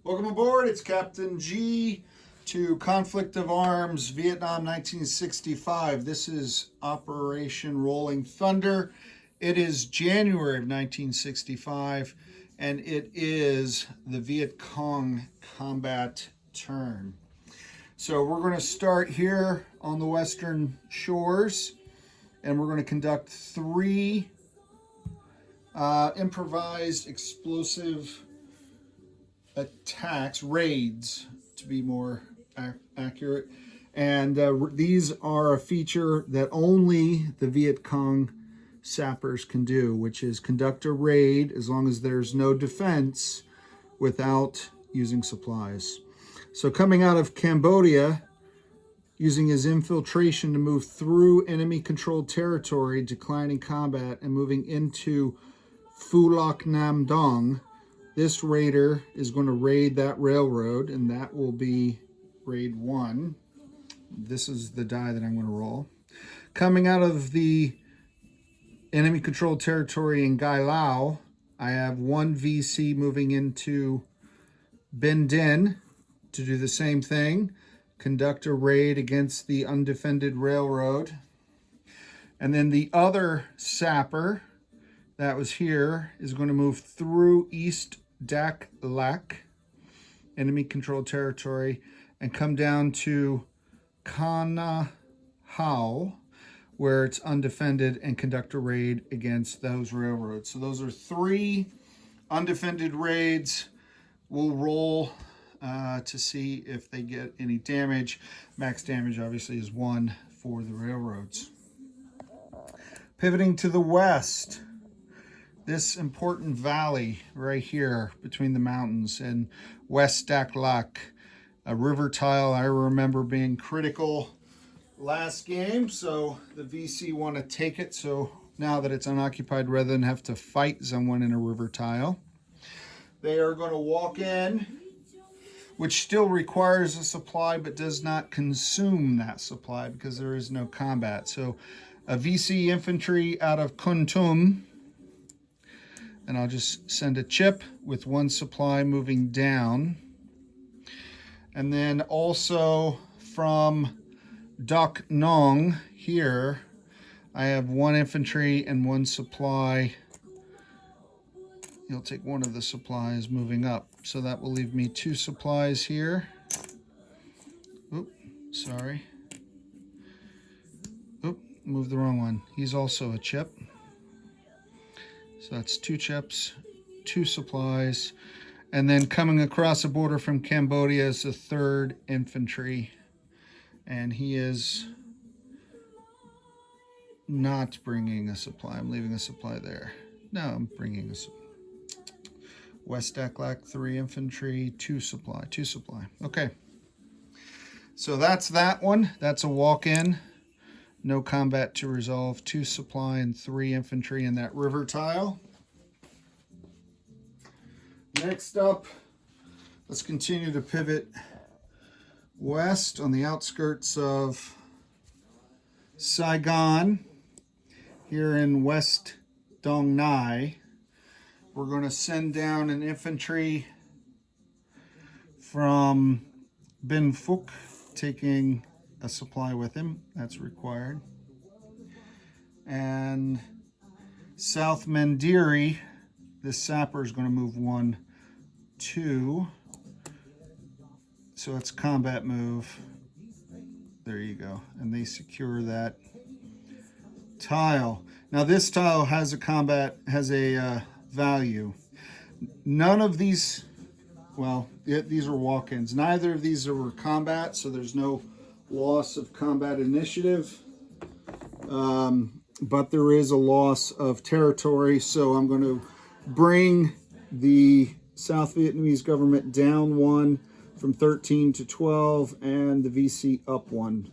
Welcome aboard. It's Captain G to Conflict of Arms, Vietnam 1965. This is Operation Rolling Thunder. It is January of 1965, and it is the Vietcong combat turn. So we're going to start here on the western shores, and we're going to conduct three improvised explosive attacks, raids to be more accurate. And these are a feature that only the Viet Cong sappers can do, which is conduct a raid as long as there's no defense without using supplies. So coming out of Cambodia, using his infiltration to move through enemy-controlled territory, declining combat, and moving into Phu Loc Nam Dong, this raider is going to raid that railroad, and that will be raid 1. This is the die that I'm going to roll. Coming out of the enemy-controlled territory in Gai Lao, I have 1 VC moving into Bin Din to do the same thing, conduct a raid against the undefended railroad. And then the other sapper that was here is going to move through East Dak Lak, enemy-controlled territory, and come down to Kana Hao, where it's undefended, and conduct a raid against those railroads. So those are 3 undefended raids. We'll roll to see if they get any damage. Max damage obviously is 1 for the railroads. Pivoting to the west, this important valley right here between the mountains and West Dak Lak, a river tile I remember being critical last game, so the VC want to take it so now that it's unoccupied rather than have to fight someone in a river tile. They are going to walk in, which still requires a supply but does not consume that supply because there is no combat. So a VC infantry out of Kuntum, and I'll just send a chip with 1 supply moving down. And then also from Doc Nong here, I have 1 infantry and 1 supply. You'll take 1 of the supplies moving up. So that will leave me 2 supplies here. Oop, sorry. Oop, moved the wrong one. He's also a chip. So that's 2 chips, 2 supplies. And then coming across the border from Cambodia is the 3rd Infantry. And he is not bringing a supply. I'm leaving a supply there. No, I'm bringing a supply. West Dak Lak, 3 Infantry, 2 supply, 2 supply. Okay. So that's that one. That's a walk-in. No combat to resolve. 2 supply and 3 infantry in that river tile. Next up, let's continue to pivot west on the outskirts of Saigon, here in West Dong Nai. We're going to send down an infantry from Bin Phuc, taking a supply with him. That's required. And South Mandiri, this sapper is going to move 1, 2. So it's combat move. There you go. And they secure that tile. Now this tile has a value. None of these, well, these are walk-ins. Neither of these were combat, so there's no loss of combat initiative. But there is a loss of territory, so I'm going to bring the South Vietnamese government down 1 from 13 to 12, and the VC up 1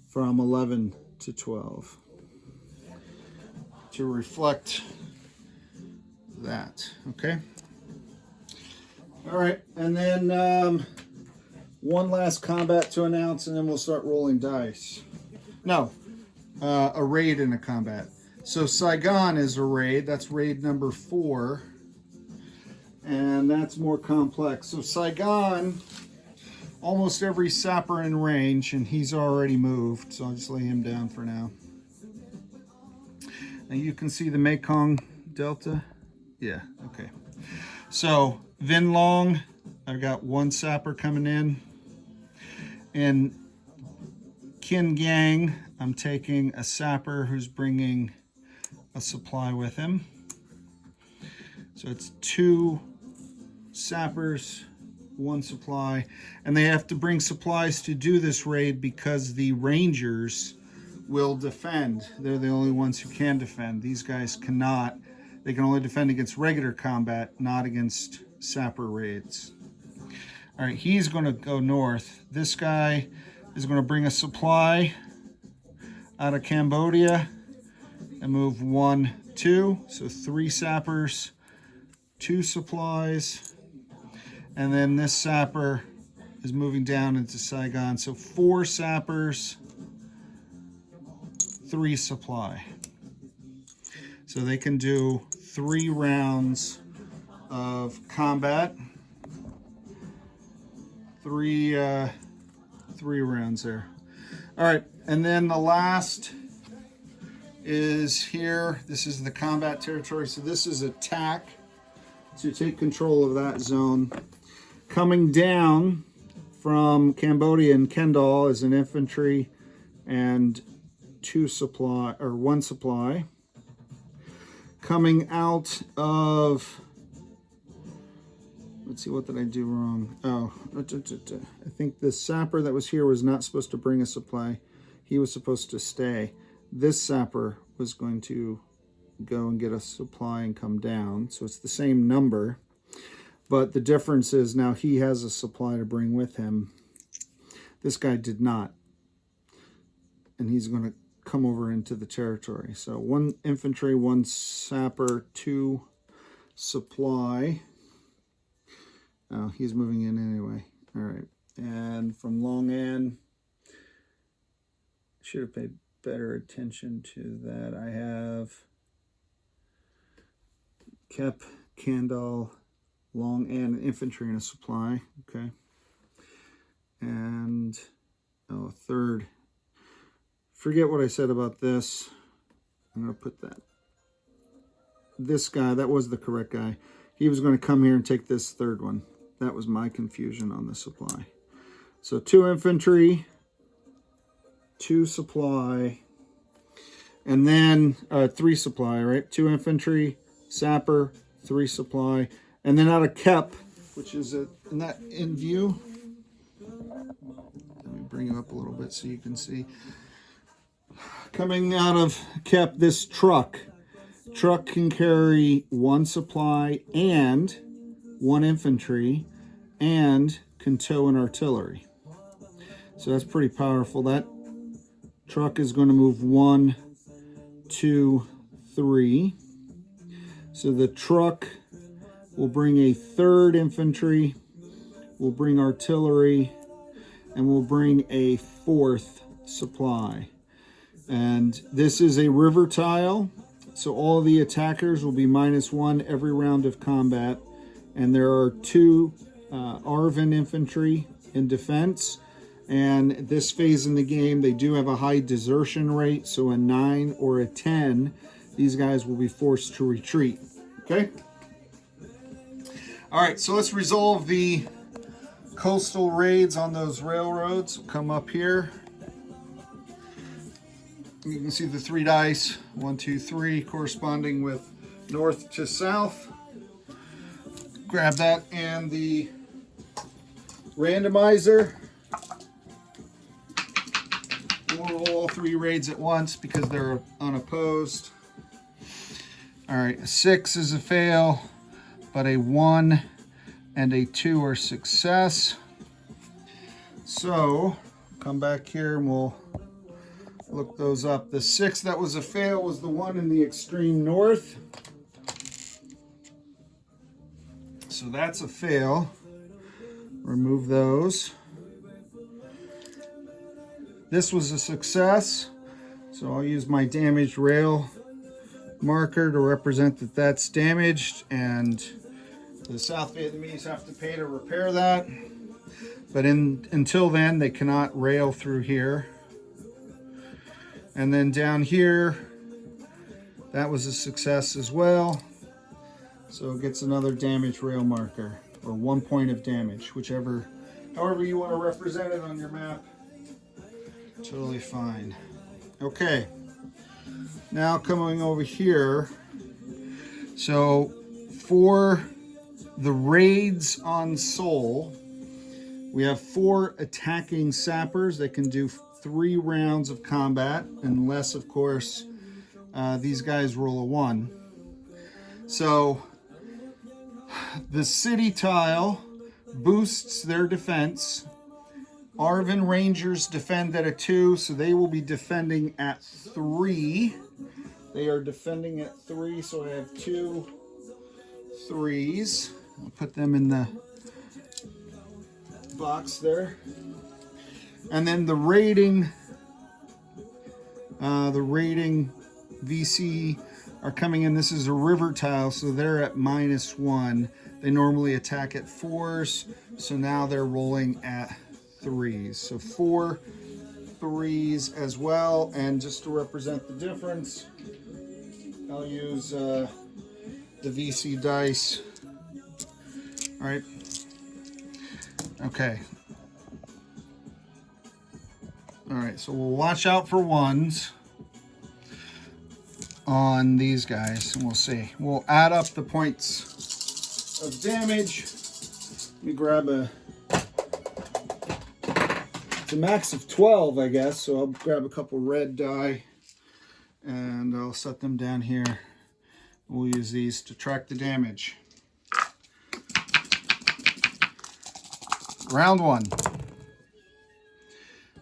from 11 to 12 to reflect that. Okay. All right, and then one last combat to announce, and then we'll start rolling dice. No, a raid and a combat. So Saigon is a raid. That's raid number 4. And and that's more complex. So Saigon, almost every sapper in range, and he's already moved, so I'll just lay him down for now. And you can see the Mekong Delta. Yeah, okay. So Vin Long, I've got one sapper coming in. And Kin Gang, I'm taking a sapper who's bringing a supply with him. So it's 2 sappers, 1 supply, and they have to bring supplies to do this raid because the Rangers will defend. They're the only ones who can defend. These guys cannot. They can only defend against regular combat, not against sapper raids. All right, he's going to go north. This guy is going to bring a supply out of Cambodia and move 1, 2. So 3 sappers, 2 supplies. And then this sapper is moving down into Saigon. So 4 sappers, 3 supply. So they can do 3 rounds of combat. 3 rounds there. All right, and then the last is here. This is the combat territory. So this is attack. So take control of that zone. Coming down from Cambodia and Kendall is an infantry and 1 supply. Coming out of, let's see, what did I do wrong? Oh, I think the sapper that was here was not supposed to bring a supply. He was supposed to stay. This sapper was going to go and get a supply and come down. So it's the same number. But the difference is now he has a supply to bring with him. This guy did not. And he's going to come over into the territory. So 1 infantry, 1 sapper, 2 supply. Oh, he's moving in anyway. All right. And from Long An, should have paid better attention to that. I have Kep, Kandal, Long An, infantry and a supply. Okay. And, oh, 3rd. Forget what I said about this. I'm going to put that. This guy, that was the correct guy. He was going to come here and take this 3rd one. That was my confusion on the supply. So 2 infantry, 2 supply, and then 3 supply, right? 2 infantry, sapper, 3 supply, and then out of Kep, which is in view. Let me bring you up a little bit so you can see. Coming out of Kep, this truck can carry 1 supply and 1 infantry and can tow an artillery. So that's pretty powerful. That truck is going to move 1, 2, 3. So the truck will bring a 3rd infantry, will bring artillery, and will bring a 4th supply. And this is a river tile, so all the attackers will be -1 every round of combat. And there are 2 Arvin infantry in defense. And this phase in the game, they do have a high desertion rate. So a 9 or a 10, these guys will be forced to retreat. Okay? All right, so let's resolve the coastal raids on those railroads. We'll come up here. You can see the 3 dice, 1, 2, 3, corresponding with north to south. Grab that and the randomizer. We'll roll all 3 raids at once because they're unopposed. All right, a 6 is a fail, but a 1 and a 2 are success. So come back here and we'll look those up. The 6 that was a fail was the one in the extreme north. So that's a fail. Remove those. This was a success. So I'll use my damaged rail marker to represent that that's damaged, and The South Vietnamese have to pay to repair that. But until then, they cannot rail through here. And then down here, that was a success as well. So it gets another damaged rail marker, or 1 point of damage, however you want to represent it on your map. Totally fine. Okay, now coming over here. So for the raids on Seoul, we have 4 attacking sappers that can do 3 rounds of combat, unless, of course, these guys roll a 1. So the city tile boosts their defense. Arvin Rangers defend at a 2, so they will be defending at 3. They are defending at 3, so I have 2 3s. I'll put them in the box there. And then the raiding VC are coming in. This is a river tile, so they're at -1. They normally attack at 4s, so now they're rolling at 3s. So 4 3s as well. And just to represent the difference, I'll use the VC dice. All right. Okay. All right, so we'll watch out for 1s on these guys, and we'll see. We'll add up the points of damage. Let me grab it's a max of 12, I guess, so I'll grab a couple red die, and I'll set them down here. We'll use these to track the damage. Round 1.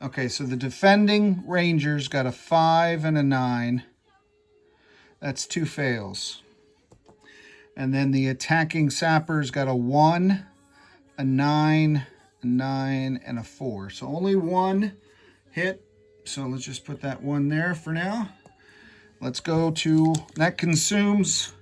Okay, so the defending Rangers got a 5 and a 9. That's 2 fails. And then the attacking sappers got a 1, a 9, a 9, and a 4. So only 1 hit. So let's just put that 1 there for now. Let's go to, that consumes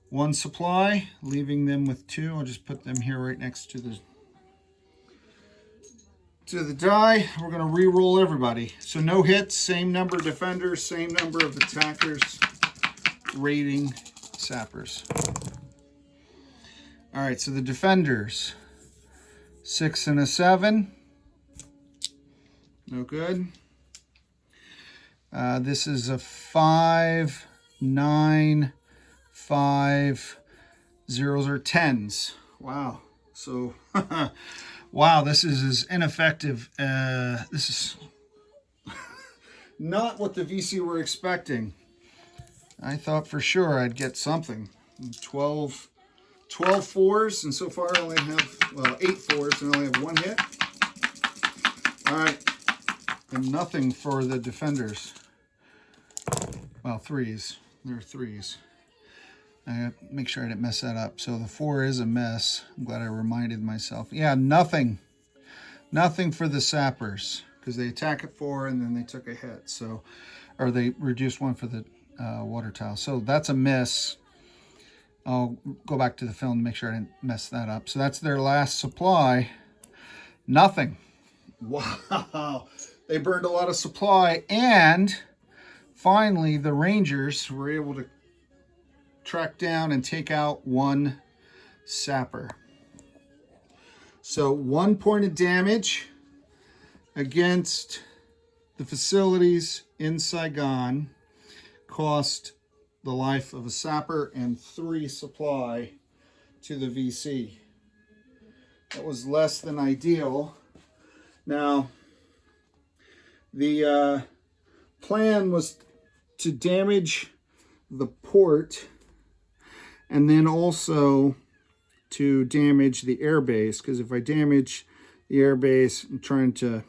1 supply, leaving them with 2. I'll just put them here right next to the die. We're going to re-roll everybody. So no hits, same number of defenders, same number of attackers, raiding sappers. All right, so the defenders, 6 and a 7. No good. This is a 5, 9, 5. 0s are 10s. Wow. So, wow, this is as ineffective. This is not what the VC were expecting. I thought for sure I'd get something. 12 4s, and so far I only have, well, 8 4s, and I only have 1 hit. All right, and nothing for the defenders. Well, 3s. They're 3s. I have to make sure I didn't mess that up. So the 4 is a miss. I'm glad I reminded myself. Yeah, nothing. Nothing for the sappers, because they attack at 4 and then they took a hit. So, or they reduced 1 for the water tile. So that's a miss. I'll go back to the film to make sure I didn't mess that up. So that's their last supply. Nothing. Wow. They burned a lot of supply. And finally, the Rangers were able to track down and take out 1 sapper. So 1 point of damage against the facilities in Saigon cost the life of a sapper and 3 supply to the VC. That was less than ideal. Now, the plan was to damage the port and then also to damage the airbase, because if I damage the airbase, I'm trying to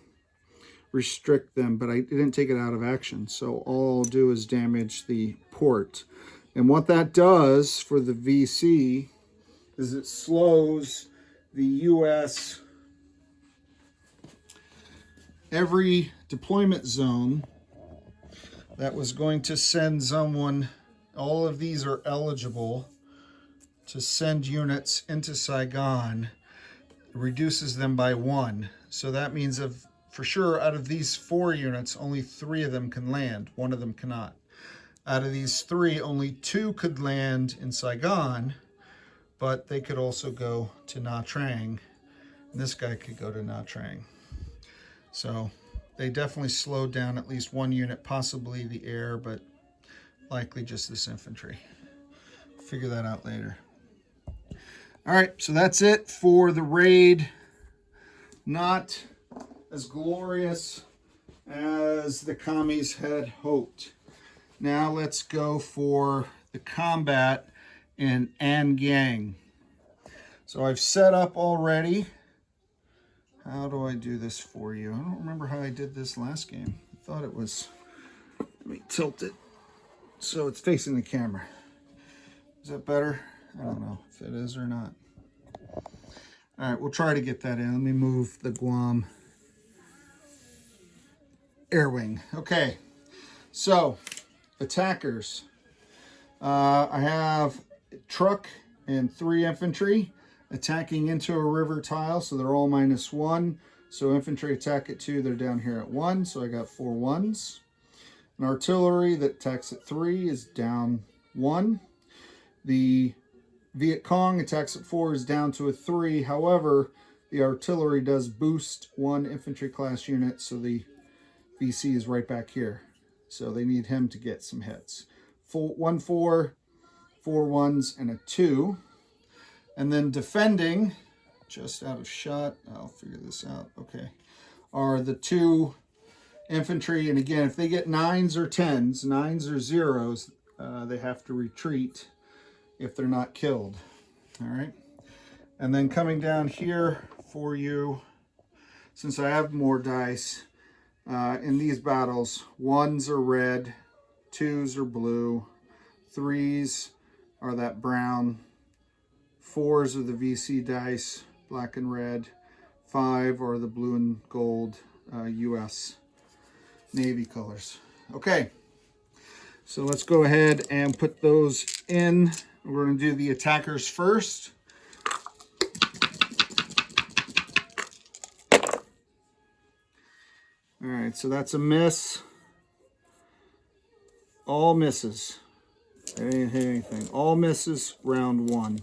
restrict them, but I didn't take it out of action. So all I'll do is damage the port. And what that does for the VC is it slows the US, every deployment zone that was going to send someone, all of these are eligible to send units into Saigon, reduces them by 1. So that means for sure out of these 4 units, only 3 of them can land. 1 of them cannot. Out of these 3, only 2 could land in Saigon, but they could also go to Nha Trang. And this guy could go to Nha Trang. So they definitely slowed down at least 1 unit, possibly the air, but likely just this infantry. Figure that out later. All right, so that's it for the raid. Not as glorious as the commies had hoped. Now let's go for the combat in An Giang. So I've set up already. How do I do this for you? I don't remember how I did this last game. I thought it was, let me tilt it so it's facing the camera. Is that better? I don't know if it is or not. All right, we'll try to get that in. Let me move the Guam air wing. Okay, so attackers. I have a truck and 3 infantry attacking into a river tile, so they're all -1. So infantry attack at 2, they're down here at 1, so I got 4 1s. An artillery that attacks at 3 is down 1. The Vietcong attacks at 4 is down to a 3. However, the artillery does boost 1 infantry class unit, so the VC is right back here. So they need him to get some hits. 1 4, 4 1s, and a 2. And then defending, just out of shot, I'll figure this out, okay, are the 2 infantry. And again, if they get 9s or 10s, 9s or 0s, they have to retreat if they're not killed. All right. And then coming down here for you, since I have more dice, in these battles, 1s are red, 2s are blue, 3s are that brown, 4s are the VC dice, black and red, 5 are the blue and gold US Navy colors. Okay, so let's go ahead and put those in. We're going to do the attackers first. All right, so that's a miss. All misses. I didn't hit anything. All misses, round 1.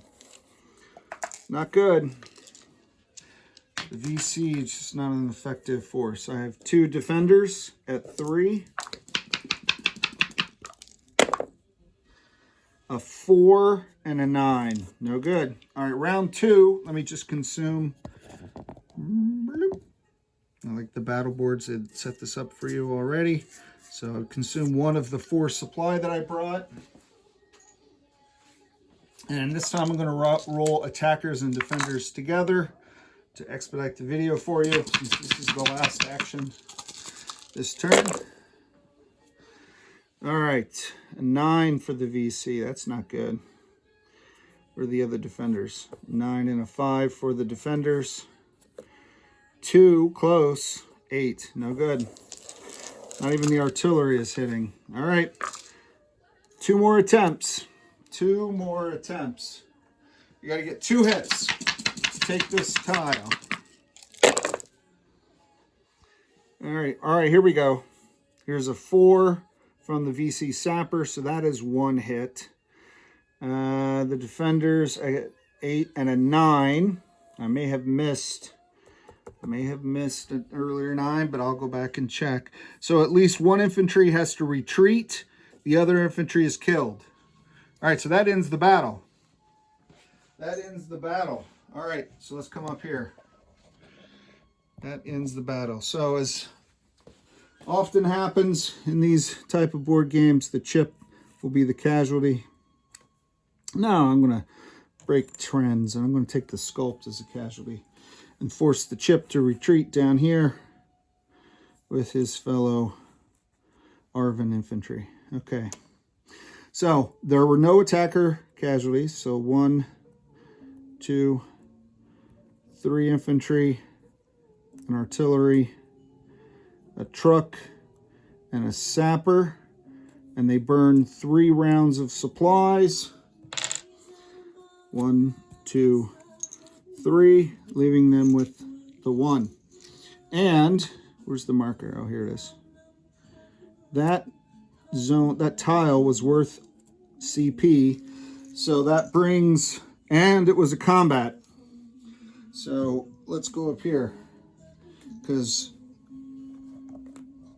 Not good. The VC is just not an effective force. I have 2 defenders at 3. A 4 and a 9. No good. All right, round 2. Let me just consume. I like the battle boards that set this up for you already. So consume 1 of the 4 supply that I brought. And this time I'm going to roll attackers and defenders together to expedite the video for you, since this is the last action this turn. All right, a 9 for the VC. That's not good. Where are the other defenders? 9 and a 5 for the defenders. 2, close. 8, no good. Not even the artillery is hitting. All right, 2 more attempts. 2 more attempts. You got to get 2 hits to take this tile. All right, here we go. Here's a 4 from the VC Sapper, so that is 1 hit. The defenders, I got 8 and a 9. I may have missed an earlier 9, but I'll go back and check. So at least 1 infantry has to retreat. The other infantry is killed. All right, so that ends the battle. That ends the battle. All right, so let's come up here. That ends the battle. So as often happens in these type of board games, the chip will be the casualty. No, I'm going to break trends, and I'm going to take the sculpt as a casualty and force the chip to retreat down here with his fellow Arvin infantry. Okay. So there were no attacker casualties. So 1, 2, 3 infantry, an artillery, a truck, and a sapper. And they burned 3 rounds of supplies. 1, 2, 3, leaving them with the 1. And where's the marker? Oh, here it is. That zone, that tile was worth CP, so that brings, and it was a combat. So let's go up here, because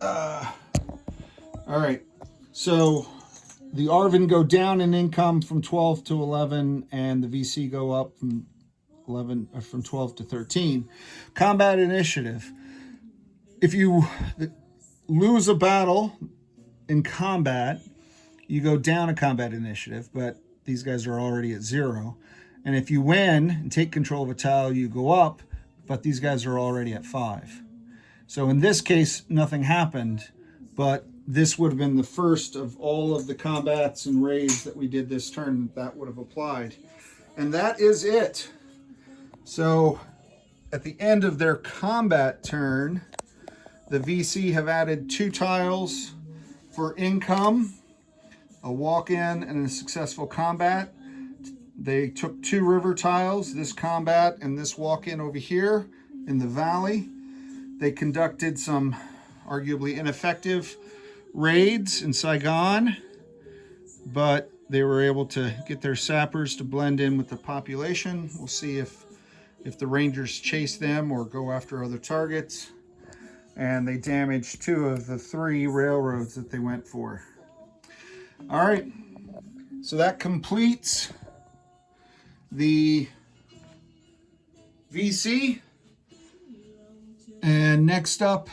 all right, so the Arvin go down in income from 12 to 11, and the VC go up from 12 to 13. Combat initiative. If you lose a battle in combat, you go down a combat initiative, but these guys are already at 0. And if you win and take control of a tile, you go up, but these guys are already at 5. So in this case, nothing happened, but this would have been the first of all of the combats and raids that we did this turn that would have applied. And that is it. So at the end of their combat turn, the VC have added 2 tiles for income, a walk-in and a successful combat. They took 2 river tiles, this combat and this walk-in over here in the valley. They conducted some arguably ineffective raids in Saigon, but they were able to get their sappers to blend in with the population. We'll see if the Rangers chase them or go after other targets. And they damaged 2 of the 3 railroads that they went for. All right, so that completes the VC. And next up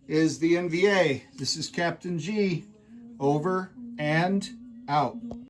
is the NVA. This is Captain G. Over and out.